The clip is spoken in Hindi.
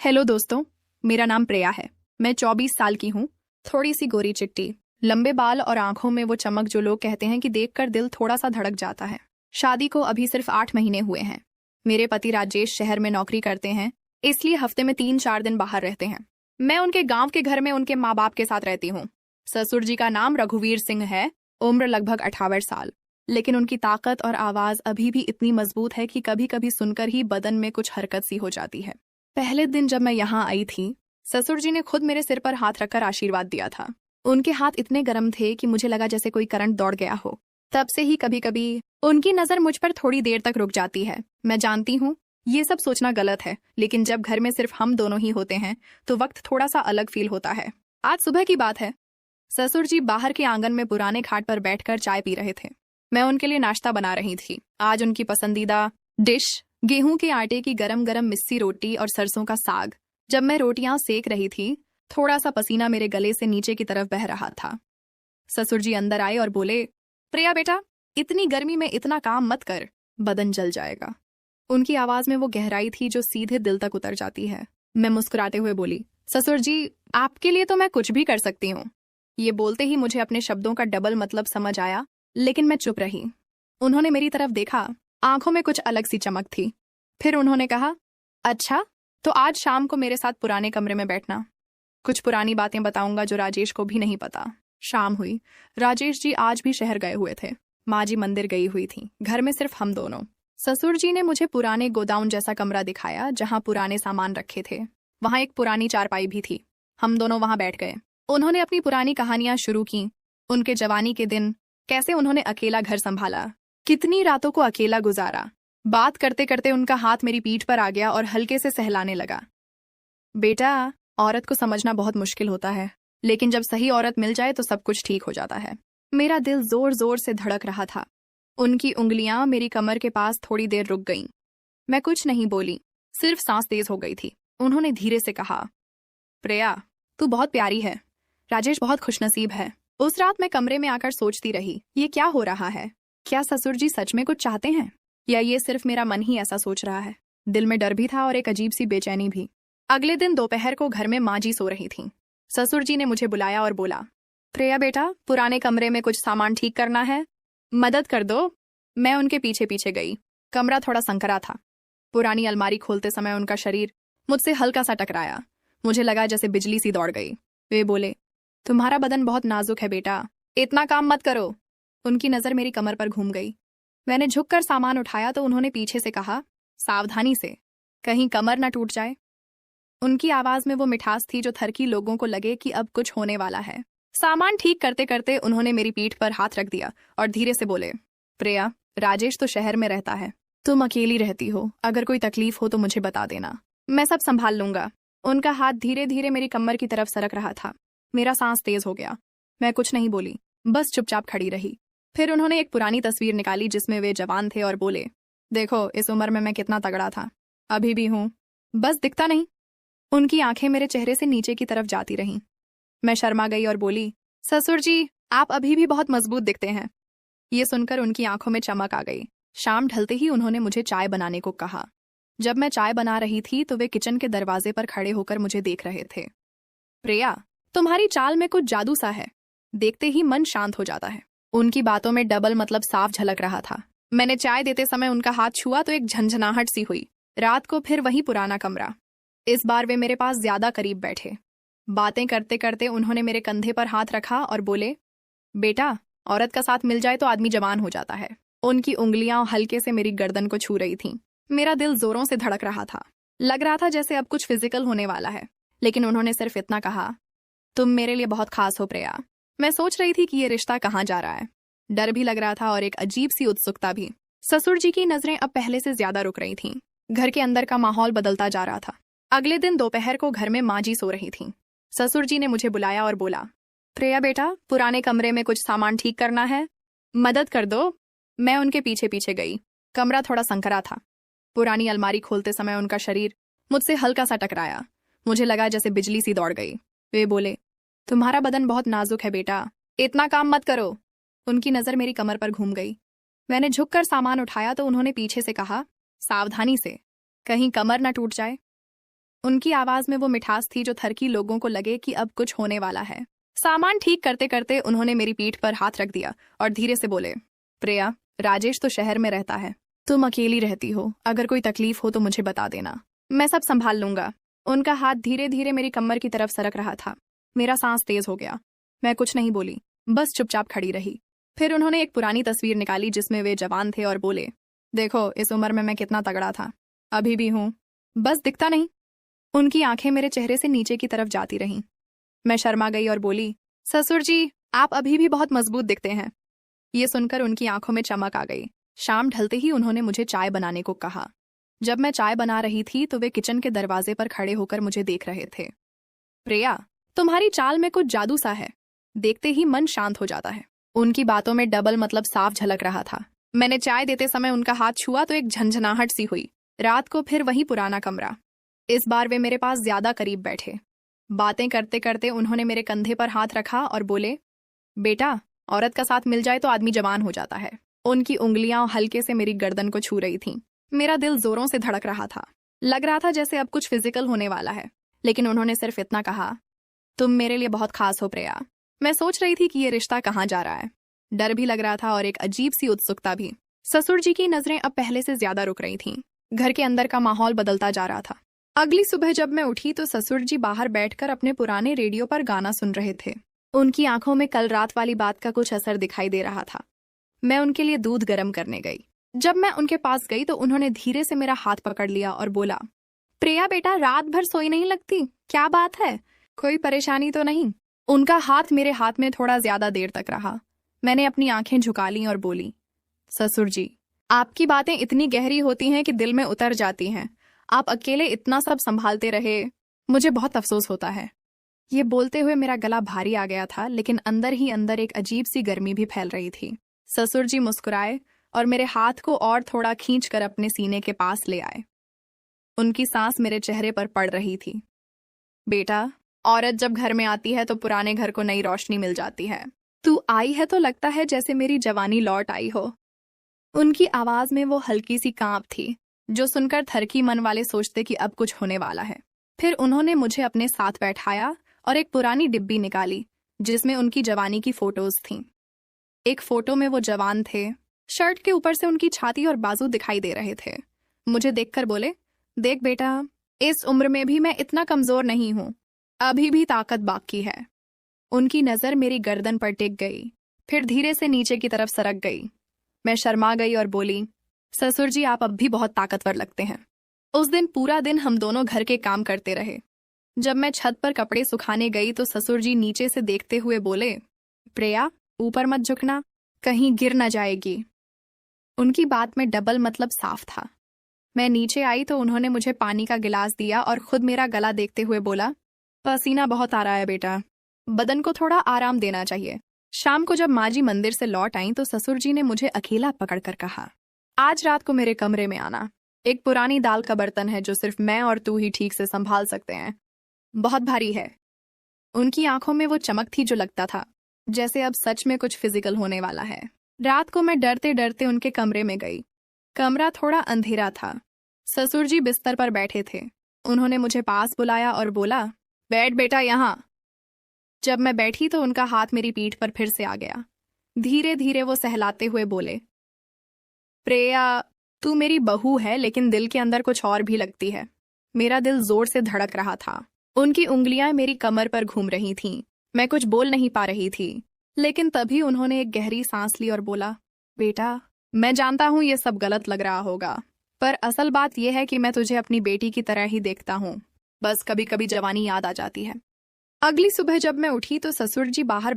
हेलो दोस्तों, मेरा नाम प्रिया है। मैं 24 साल की हूँ। थोड़ी सी गोरी चिट्टी, लंबे बाल और आंखों में वो चमक जो लोग कहते हैं कि देखकर दिल थोड़ा सा धड़क जाता है। शादी को अभी सिर्फ 8 महीने हुए हैं। मेरे पति राजेश शहर में नौकरी करते हैं, इसलिए हफ्ते में 3-4 दिन बाहर रहते हैं। मैं उनके गांव के घर में उनके माँ बाप के साथ रहती हूँ। ससुर जी का नाम रघुवीर सिंह है, उम्र लगभग 58 साल, लेकिन उनकी ताकत और आवाज अभी भी इतनी मजबूत है कि कभी कभी सुनकर ही बदन में कुछ हरकत सी हो जाती है। पहले दिन जब मैं यहाँ आई थी, ससुर जी ने खुद मेरे सिर पर हाथ रखकर आशीर्वाद दिया था। उनके हाथ इतने गर्म थे कि मुझे लगा जैसे कोई करंट दौड़ गया हो। तब से ही कभी कभी उनकी नजर मुझ पर थोड़ी देर तक रुक जाती है। मैं जानती हूँ ये सब सोचना गलत है, लेकिन जब घर में सिर्फ हम दोनों ही होते हैं तो वक्त थोड़ा सा अलग फील होता है। आज सुबह की बात है। ससुर जी बाहर के आंगन में पुराने खाट पर बैठकर चाय पी रहे थे। मैं उनके लिए नाश्ता बना रही थी। आज उनकी पसंदीदा डिश गेहूं के आटे की गरम गरम मिस्सी रोटी और सरसों का साग। जब मैं रोटियां सेक रही थी, थोड़ा सा पसीना मेरे गले से नीचे की तरफ बह रहा था। ससुर जी अंदर आए और बोले, प्रिया बेटा, इतनी गर्मी में इतना काम मत कर, बदन जल जाएगा। उनकी आवाज में वो गहराई थी जो सीधे दिल तक उतर जाती है। मैं मुस्कुराते हुए बोली, ससुर जी, आपके लिए तो मैं कुछ भी कर सकती हूँ। ये बोलते ही मुझे अपने शब्दों का डबल मतलब समझ आया, लेकिन मैं चुप रही। उन्होंने मेरी तरफ देखा, आंखों में कुछ अलग सी चमक थी। फिर उन्होंने कहा, अच्छा, तो आज शाम को मेरे साथ पुराने कमरे में बैठना। कुछ पुरानी बातें बताऊंगा जो राजेश को भी नहीं पता। शाम हुई। राजेश जी आज भी शहर गए हुए थे। माँ जी मंदिर गई हुई थी। घर में सिर्फ हम दोनों। ससुर जी ने मुझे पुराने गोदाउन जैसा कमरा दिखाया जहाँ पुराने सामान रखे थे। वहाँ एक पुरानी चारपाई भी थी। हम दोनों वहाँ बैठ गए। उन्होंने अपनी पुरानी कहानियां शुरू की। उनके जवानी के दिन, कैसे उन्होंने अकेला घर संभाला, कितनी रातों को अकेला गुजारा। बात करते करते उनका हाथ मेरी पीठ पर आ गया और हल्के से सहलाने लगा। बेटा, औरत को समझना बहुत मुश्किल होता है, लेकिन जब सही औरत मिल जाए तो सब कुछ ठीक हो जाता है। मेरा दिल जोर जोर से धड़क रहा था। उनकी उंगलियां मेरी कमर के पास थोड़ी देर रुक गईं। मैं कुछ नहीं बोली, सिर्फ सांस तेज हो गई थी। उन्होंने धीरे से कहा, प्रिया, तू बहुत प्यारी है। राजेश बहुत खुशनसीब है। उस रात मैं कमरे में आकर सोचती रही, ये क्या हो रहा है? क्या ससुर जी सच में कुछ चाहते हैं, या ये सिर्फ मेरा मन ही ऐसा सोच रहा है? दिल में डर भी था और एक अजीब सी बेचैनी भी। अगले दिन दोपहर को घर में माँ जी सो रही थीं। ससुर जी ने मुझे बुलाया और बोला, प्रिया बेटा, पुराने कमरे में कुछ सामान ठीक करना है, मदद कर दो। मैं उनके पीछे पीछे गई। कमरा थोड़ा संकरा था। पुरानी अलमारी खोलते समय उनका शरीर मुझसे हल्का सा टकराया। मुझे लगा जैसे बिजली सी दौड़ गई। वे बोले, तुम्हारा बदन बहुत नाजुक है बेटा, इतना काम मत करो। उनकी नजर मेरी कमर पर घूम गई। मैंने झुककर सामान उठाया तो उन्होंने पीछे से कहा, सावधानी से, कहीं कमर ना टूट जाए। उनकी आवाज में वो मिठास थी जो थरकी लोगों को लगे कि अब कुछ होने वाला है। सामान ठीक करते करते उन्होंने मेरी पीठ पर हाथ रख दिया और धीरे से बोले, प्रिया, राजेश तो शहर में रहता है, तुम अकेली रहती हो, अगर कोई तकलीफ हो तो मुझे बता देना, मैं सब संभाल लूंगा। उनका हाथ धीरे धीरे मेरी कमर की तरफ सरक रहा था। मेरा सांस तेज हो गया। मैं कुछ नहीं बोली, बस चुपचाप खड़ी रही। फिर उन्होंने एक पुरानी तस्वीर निकाली जिसमें वे जवान थे और बोले, देखो, इस उम्र में मैं कितना तगड़ा था, अभी भी हूं, बस दिखता नहीं। उनकी आंखें मेरे चेहरे से नीचे की तरफ जाती रहीं। मैं शर्मा गई और बोली, ससुर जी, आप अभी भी बहुत मजबूत दिखते हैं। ये सुनकर उनकी आंखों में चमक आ गई। शाम ढलते ही उन्होंने मुझे चाय बनाने को कहा। जब मैं चाय बना रही थी तो वे किचन के दरवाजे पर खड़े होकर मुझे देख रहे थे। प्रिया, तुम्हारी चाल में कुछ जादू सा है, देखते ही मन शांत हो जाता है। उनकी बातों में डबल मतलब साफ झलक रहा था। मैंने चाय देते समय उनका हाथ छुआ तो एक झंझनाहट सी हुई। रात को फिर वही पुराना कमरा। इस बार वे मेरे पास ज्यादा करीब बैठे। बातें करते करते उन्होंने मेरे कंधे पर हाथ रखा और बोले, बेटा, औरत का साथ मिल जाए तो आदमी जवान हो जाता है। उनकी उंगलियां हल्के से मेरी गर्दन को छू रही थीं। मेरा दिल जोरों से धड़क रहा था। लग रहा था जैसे अब कुछ फिजिकल होने वाला है, लेकिन उन्होंने सिर्फ इतना कहा, तुम मेरे लिए बहुत खास हो प्रिया। मैं सोच रही थी कि ये रिश्ता कहाँ जा रहा है। डर भी लग रहा था और एक अजीब सी उत्सुकता भी। ससुर जी की नजरें अब पहले से ज्यादा रुक रही थीं। घर के अंदर का माहौल बदलता जा रहा था। अगले दिन दोपहर को घर में माँ जी सो रही थीं। ससुर जी ने मुझे बुलाया और बोला, प्रिया बेटा, पुराने कमरे में कुछ सामान ठीक करना है, मदद कर दो। मैं उनके पीछे पीछे गई। कमरा थोड़ा संकरा था। पुरानी अलमारी खोलते समय उनका शरीर मुझसे हल्का सा टकराया। मुझे लगा जैसे बिजली सी दौड़ गई। वे बोले, तुम्हारा बदन बहुत नाजुक है बेटा, इतना काम मत करो। उनकी नजर मेरी कमर पर घूम गई। मैंने झुककर सामान उठाया तो उन्होंने पीछे से कहा, सावधानी से, कहीं कमर ना टूट जाए। उनकी आवाज में वो मिठास थी जो थरकी लोगों को लगे कि अब कुछ होने वाला है। सामान ठीक करते करते उन्होंने मेरी पीठ पर हाथ रख दिया और धीरे से बोले, प्रिया, राजेश तो शहर में रहता है, तुम अकेली रहती हो, अगर कोई तकलीफ हो तो मुझे बता देना, मैं सब संभाल लूंगा। उनका हाथ धीरे धीरे मेरी कमर की तरफ सरक रहा था। मेरा सांस तेज हो गया। मैं कुछ नहीं बोली, बस चुपचाप खड़ी रही। फिर उन्होंने एक पुरानी तस्वीर निकाली जिसमें वे जवान थे और बोले, देखो इस उम्र में मैं कितना तगड़ा था, अभी भी हूं, बस दिखता नहीं। उनकी आंखें मेरे चेहरे से नीचे की तरफ जाती रहीं। मैं शर्मा गई और बोली, ससुर जी, आप अभी भी बहुत मजबूत दिखते हैं। ये सुनकर उनकी आंखों में चमक आ गई। शाम ढलते ही उन्होंने मुझे चाय बनाने को कहा। जब मैं चाय बना रही थी तो वे किचन के दरवाजे पर खड़े होकर मुझे देख रहे थे। प्रिया, तुम्हारी चाल में कुछ जादू सा है, देखते ही मन शांत हो जाता है। उनकी बातों में डबल मतलब साफ झलक रहा था। मैंने चाय देते समय उनका हाथ छुआ तो एक झंझनाहट सी हुई। रात को फिर वही पुराना कमरा। इस बार वे मेरे पास ज्यादा करीब बैठे। बातें करते करते उन्होंने मेरे कंधे पर हाथ रखा और बोले, बेटा, औरत का साथ मिल जाए तो आदमी जवान हो जाता है। उनकी उंगलियां हल्के से मेरी गर्दन को छू रही थीं। मेरा दिल जोरों से धड़क रहा था। लग रहा था जैसे अब कुछ फिजिकल होने वाला है, लेकिन उन्होंने सिर्फ इतना कहा, तुम मेरे लिए बहुत खास हो प्रिया। मैं सोच रही थी कि ये रिश्ता कहाँ जा रहा है। डर भी लग रहा था और एक अजीब सी उत्सुकता भी। ससुर जी की नजरें अब पहले से ज्यादा रुक रही थीं। घर के अंदर का माहौल बदलता जा रहा था। अगली सुबह जब मैं उठी तो ससुर जी बाहर बैठकर अपने पुराने रेडियो पर गाना सुन रहे थे। उनकी आंखों में कल रात वाली बात का कुछ असर दिखाई दे रहा था। मैं उनके लिए दूध गर्म करने गई। जब मैं उनके पास गई तो उन्होंने धीरे से मेरा हाथ पकड़ लिया और बोला, प्रिया बेटा, रात भर सोई नहीं लगती, क्या बात है, कोई परेशानी तो नहीं? उनका हाथ मेरे हाथ में थोड़ा ज्यादा देर तक रहा। मैंने अपनी आंखें झुका ली और बोली, ससुर जी, आपकी बातें इतनी गहरी होती हैं कि दिल में उतर जाती हैं। आप अकेले इतना सब संभालते रहे, मुझे बहुत अफसोस होता है। ये बोलते हुए मेरा गला भारी आ गया था, लेकिन अंदर ही अंदर एक अजीब सी गर्मी भी फैल रही थी। ससुर जी मुस्कुराए और मेरे हाथ को और थोड़ा खींचकर अपने सीने के पास ले आए। उनकी सांस मेरे चेहरे पर पड़ रही थी। बेटा, औरत जब घर में आती है तो पुराने घर को नई रोशनी मिल जाती है। तू आई है तो लगता है जैसे मेरी जवानी लौट आई हो। उनकी आवाज में वो हल्की सी कांप थी जो सुनकर थरकी मन वाले सोचते कि अब कुछ होने वाला है। फिर उन्होंने मुझे अपने साथ बैठाया और एक पुरानी डिब्बी निकाली जिसमें उनकी जवानी की फोटोज थीं। एक फोटो में वो जवान थे, शर्ट के ऊपर से उनकी छाती और बाजू दिखाई दे रहे थे। मुझे देखकर बोले, देख बेटा, इस उम्र में भी मैं इतना कमजोर नहीं हूं, अभी भी ताकत बाकी है। उनकी नजर मेरी गर्दन पर टिक गई, फिर धीरे से नीचे की तरफ सरक गई। मैं शर्मा गई और बोली, ससुर जी, आप अब भी बहुत ताकतवर लगते हैं। उस दिन पूरा दिन हम दोनों घर के काम करते रहे। जब मैं छत पर कपड़े सुखाने गई तो ससुर जी नीचे से देखते हुए बोले, प्रिया, ऊपर मत झुकना, कहीं गिर न जाएगी। उनकी बात में डबल मतलब साफ था। मैं नीचे आई तो उन्होंने मुझे पानी का गिलास दिया और खुद मेरा गला देखते हुए बोला, पसीना बहुत आ रहा है बेटा, बदन को थोड़ा आराम देना चाहिए। शाम को जब माँ जी मंदिर से लौट आई तो ससुर जी ने मुझे अकेला पकड़कर कहा, आज रात को मेरे कमरे में आना। एक पुरानी दाल का बर्तन है जो सिर्फ मैं और तू ही ठीक से संभाल सकते हैं, बहुत भारी है। उनकी आंखों में वो चमक थी जो लगता था जैसे अब सच में कुछ फिजिकल होने वाला है। रात को मैं डरते डरते उनके कमरे में गई। कमरा थोड़ा अंधेरा था। ससुर जी बिस्तर पर बैठे थे। उन्होंने मुझे पास बुलाया और बोला, बैठ बेटा यहाँ। जब मैं बैठी तो उनका हाथ मेरी पीठ पर फिर से आ गया। धीरे धीरे वो सहलाते हुए बोले, प्रिया, तू मेरी बहू है लेकिन दिल के अंदर कुछ और भी लगती है। मेरा दिल जोर से धड़क रहा था। उनकी उंगलियां मेरी कमर पर घूम रही थीं। मैं कुछ बोल नहीं पा रही थी, लेकिन तभी उन्होंने एक गहरी सांस ली और बोला, बेटा, मैं जानता हूं ये सब गलत लग रहा होगा, पर असल बात यह है कि मैं तुझे अपनी बेटी की तरह ही देखता हूं। बस कभी कभी जवानी याद आ जाती है। अगली सुबह जब मैं उठी तो ससुर जी बाहर